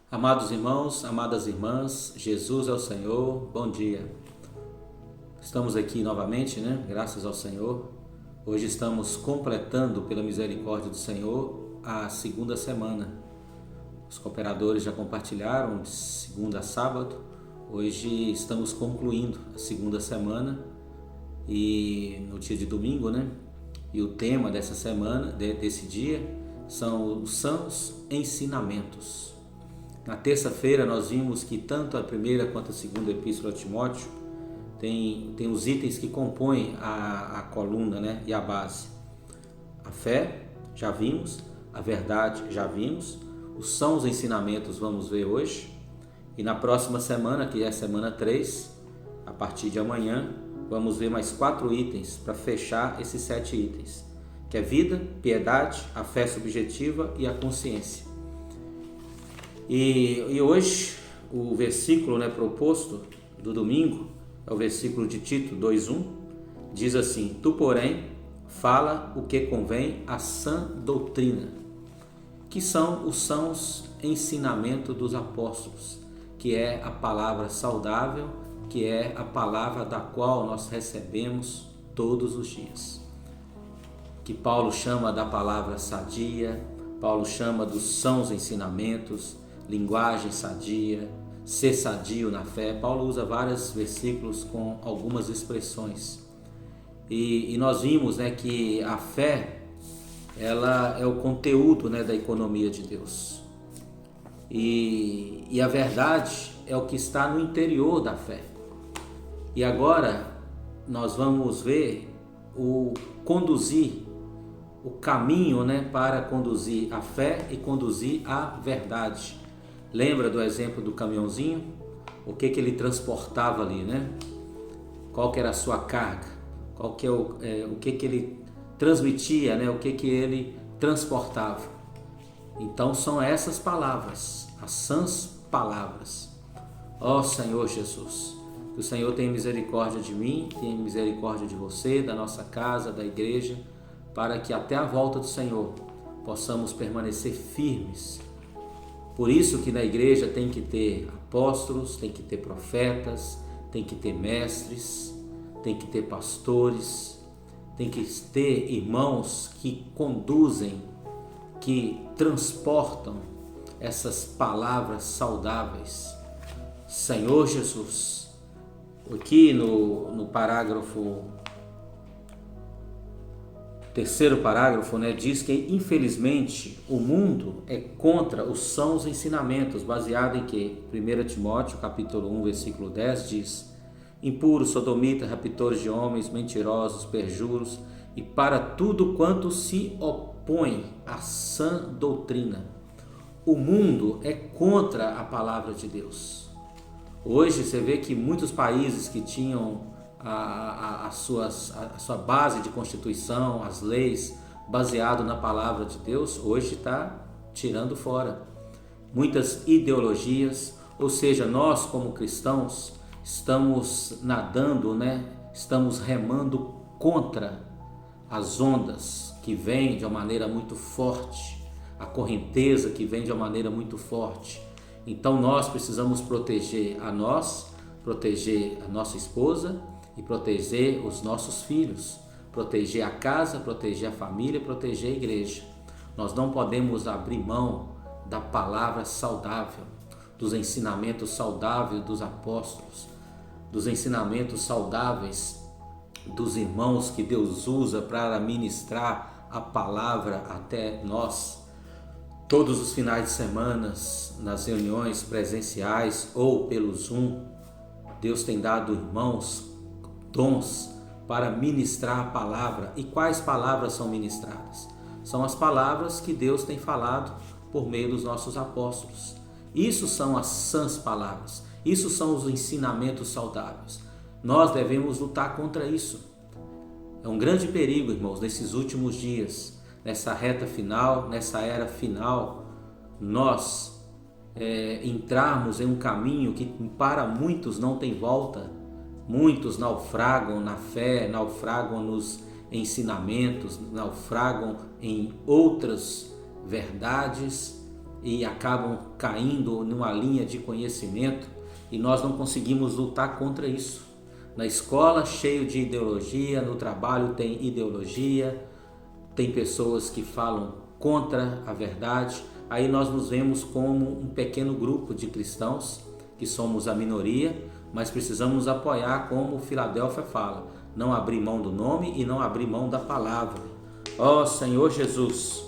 Amados irmãos, amadas irmãs, Jesus é o Senhor, bom dia. Estamos aqui novamente, Graças ao Senhor. Hoje estamos completando, pela misericórdia do Senhor, a segunda semana. Os cooperadores já compartilharam de segunda a sábado. Hoje estamos concluindo a segunda semana e no dia de domingo, E o tema dessa semana, desse dia, são os sãos ensinamentos. Na terça-feira nós vimos que tanto a primeira quanto a segunda epístola a Timóteo tem os itens que compõem a coluna, e a base. A fé, já vimos. A verdade, já vimos. Os sãos ensinamentos vamos ver hoje. E na próxima semana, que é a semana 3, a partir de amanhã, vamos ver mais 4 itens para fechar esses 7 itens, que é vida, piedade, a fé subjetiva e a consciência. E hoje o versículo proposto do domingo é o versículo de Tito 2:1, diz assim: Tu, porém, fala o que convém à sã doutrina, que são os sãos ensinamentos dos apóstolos, que é a palavra saudável, que é a palavra da qual nós recebemos todos os dias. Que Paulo chama da palavra sadia, Paulo chama dos sãos ensinamentos, linguagem sadia, ser sadio na fé. Paulo usa vários versículos com algumas expressões. E nós vimos que a fé, ela é o conteúdo da economia de Deus. E a verdade é o que está no interior da fé. E agora nós vamos ver o caminho para conduzir a fé e conduzir a verdade. Lembra do exemplo do caminhãozinho? O que ele transportava ali, Qual que era a sua carga? O que ele transmitia, O que ele transportava? Então são essas palavras, as sãs palavras. Ó Senhor Jesus, que o Senhor tenha misericórdia de mim, tenha misericórdia de você, da nossa casa, da igreja, para que até a volta do Senhor possamos permanecer firmes. Por isso que na igreja tem que ter apóstolos, tem que ter profetas, tem que ter mestres, tem que ter pastores, tem que ter irmãos que conduzem, que transportam essas palavras saudáveis. Senhor Jesus, aqui no parágrafo, terceiro parágrafo, diz que infelizmente o mundo é contra os sãos ensinamentos, baseado em que 1 Timóteo capítulo 1, versículo 10 diz: impuros, sodomitas, raptores de homens, mentirosos, perjuros e para tudo quanto se opõe à sã doutrina. O mundo é contra a palavra de Deus. Hoje você vê que muitos países que tinham a sua base de constituição, as leis, baseado na palavra de Deus, hoje está tirando fora. Muitas ideologias, ou seja, nós como cristãos estamos nadando, estamos remando contra as ondas que vêm de uma maneira muito forte, a correnteza que vem de uma maneira muito forte. Então nós precisamos proteger a nós, proteger a nossa esposa e proteger os nossos filhos, proteger a casa, proteger a família, proteger a igreja. Nós não podemos abrir mão da palavra saudável, dos ensinamentos saudáveis dos apóstolos, dos ensinamentos saudáveis dos irmãos que Deus usa para ministrar a palavra até nós. Todos os finais de semana, nas reuniões presenciais ou pelo Zoom, Deus tem dado irmãos dons para ministrar a palavra. E quais palavras são ministradas? São as palavras que Deus tem falado por meio dos nossos apóstolos. Isso são as sãs palavras. Isso são os ensinamentos saudáveis. Nós devemos lutar contra isso. É um grande perigo, irmãos, nesses últimos dias, nessa reta final, nessa era final, nós entrarmos em um caminho que para muitos não tem volta. Muitos naufragam na fé, naufragam nos ensinamentos, naufragam em outras verdades e acabam caindo numa linha de conhecimento e nós não conseguimos lutar contra isso. Na escola, cheio de ideologia, no trabalho tem ideologia, tem pessoas que falam contra a verdade. Aí nós nos vemos como um pequeno grupo de cristãos, que somos a minoria, mas precisamos apoiar, como Filadélfia fala, não abrir mão do nome e não abrir mão da palavra. Ó Senhor Jesus!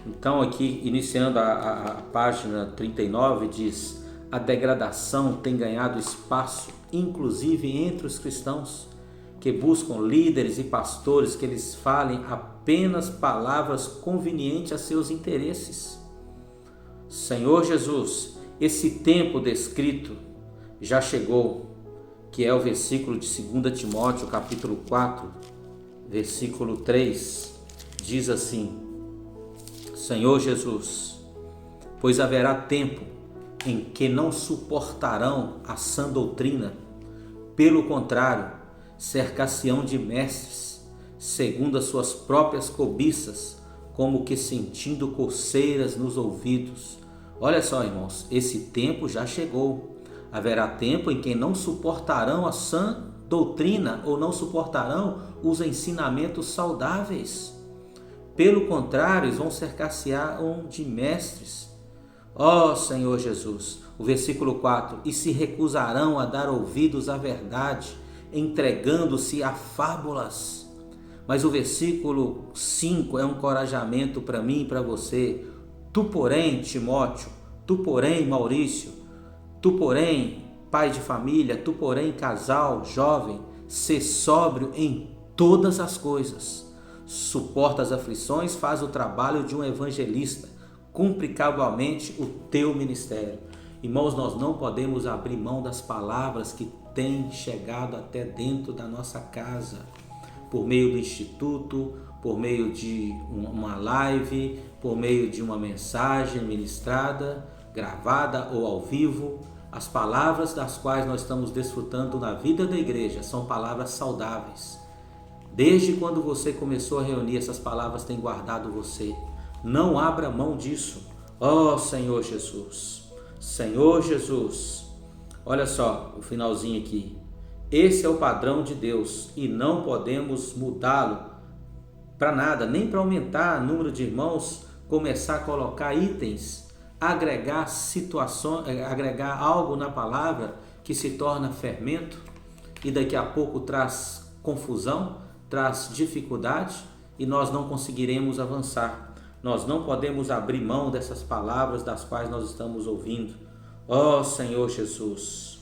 Então aqui, iniciando a página 39, diz: a degradação tem ganhado espaço, inclusive entre os cristãos, que buscam líderes e pastores que eles falem apenas palavras convenientes a seus interesses. Senhor Jesus, esse tempo descrito já chegou, que é o versículo de 2 Timóteo, capítulo 4, versículo 3, diz assim: Senhor Jesus, pois haverá tempo em que não suportarão a sã doutrina, pelo contrário, cercar-se-ão de mestres, segundo as suas próprias cobiças, como que sentindo coceiras nos ouvidos. Olha só, irmãos, esse tempo já chegou. Haverá tempo em que não suportarão a sã doutrina ou não suportarão os ensinamentos saudáveis. Pelo contrário, vão cercar-se-ão de mestres. Ó Senhor Jesus, o versículo 4, e se recusarão a dar ouvidos à verdade, entregando-se a fábulas. Mas o versículo 5 é um encorajamento para mim e para você. Tu, porém, Timóteo, tu, porém, Maurício, tu, porém, pai de família, tu, porém, casal, jovem, sê sóbrio em todas as coisas. Suporta as aflições, faz o trabalho de um evangelista, cumpre cabalmente o teu ministério. Irmãos, nós não podemos abrir mão das palavras que têm chegado até dentro da nossa casa, por meio do instituto, por meio de uma live, por meio de uma mensagem ministrada, gravada ou ao vivo. As palavras das quais nós estamos desfrutando na vida da igreja são palavras saudáveis. Desde quando você começou a reunir, essas palavras têm guardado você. Não abra mão disso. Ó Senhor Jesus, Senhor Jesus. Olha só o finalzinho aqui. Esse é o padrão de Deus e não podemos mudá-lo para nada, nem para aumentar o número de irmãos, começar a colocar itens, agregar situações, agregar algo na palavra que se torna fermento e daqui a pouco traz confusão, traz dificuldade e nós não conseguiremos avançar. Nós não podemos abrir mão dessas palavras das quais nós estamos ouvindo. Ó Senhor Jesus!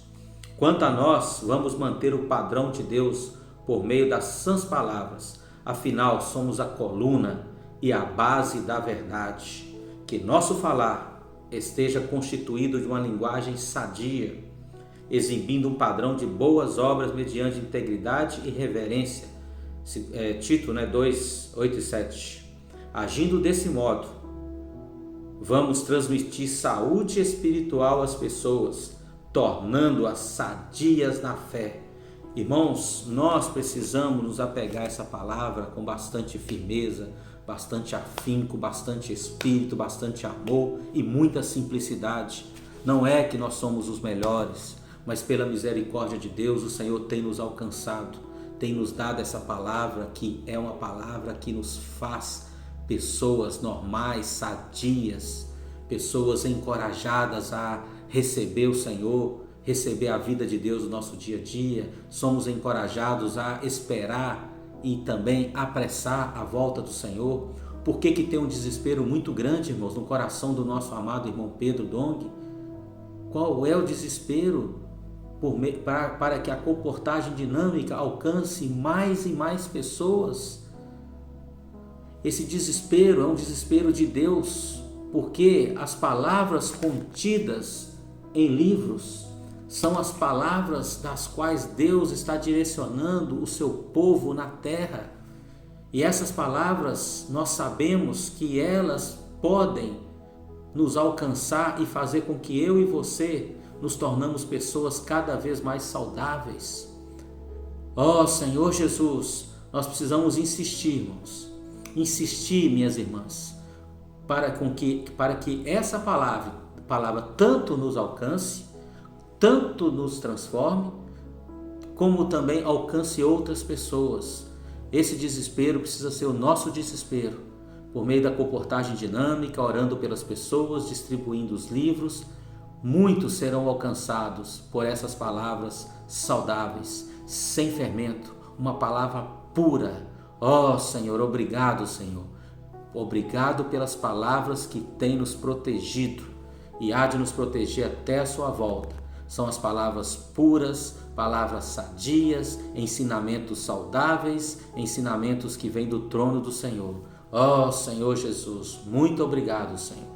Quanto a nós, vamos manter o padrão de Deus por meio das sãs palavras. Afinal, somos a coluna e a base da verdade. Que nosso falar esteja constituído de uma linguagem sadia, exibindo um padrão de boas obras mediante integridade e reverência. Tito 2, 8 e 7. Agindo desse modo, vamos transmitir saúde espiritual às pessoas, tornando-as sadias na fé. Irmãos, nós precisamos nos apegar a essa palavra com bastante firmeza, bastante afinco, bastante espírito, bastante amor e muita simplicidade. Não é que nós somos os melhores, mas pela misericórdia de Deus, o Senhor tem nos alcançado, tem nos dado essa palavra que é uma palavra que nos faz pessoas normais, sadias, pessoas encorajadas a receber o Senhor, receber a vida de Deus no nosso dia a dia. Somos encorajados a esperar e também apressar a volta do Senhor. Por que tem um desespero muito grande, irmãos, no coração do nosso amado irmão Pedro Dong? Qual é o desespero? Para que a comportagem dinâmica alcance mais e mais pessoas. Esse desespero é um desespero de Deus, porque as palavras contidas em livros são as palavras das quais Deus está direcionando o seu povo na terra. E essas palavras, nós sabemos que elas podem nos alcançar e fazer com que eu e você nos tornamos pessoas cada vez mais saudáveis. Ó Senhor Jesus, nós precisamos insistir, irmãos. Insistir, minhas irmãs. para que essa palavra tanto nos alcance, tanto nos transforme, como também alcance outras pessoas. Esse desespero precisa ser o nosso desespero, por meio da comportagem dinâmica, orando pelas pessoas, distribuindo os livros. Muitos serão alcançados por essas palavras saudáveis, sem fermento, uma palavra pura. Ó Senhor, obrigado, Senhor. Obrigado pelas palavras que têm nos protegido e há de nos proteger até a sua volta. São as palavras puras, palavras sadias, ensinamentos saudáveis, ensinamentos que vêm do trono do Senhor. Ó Senhor Jesus, muito obrigado, Senhor.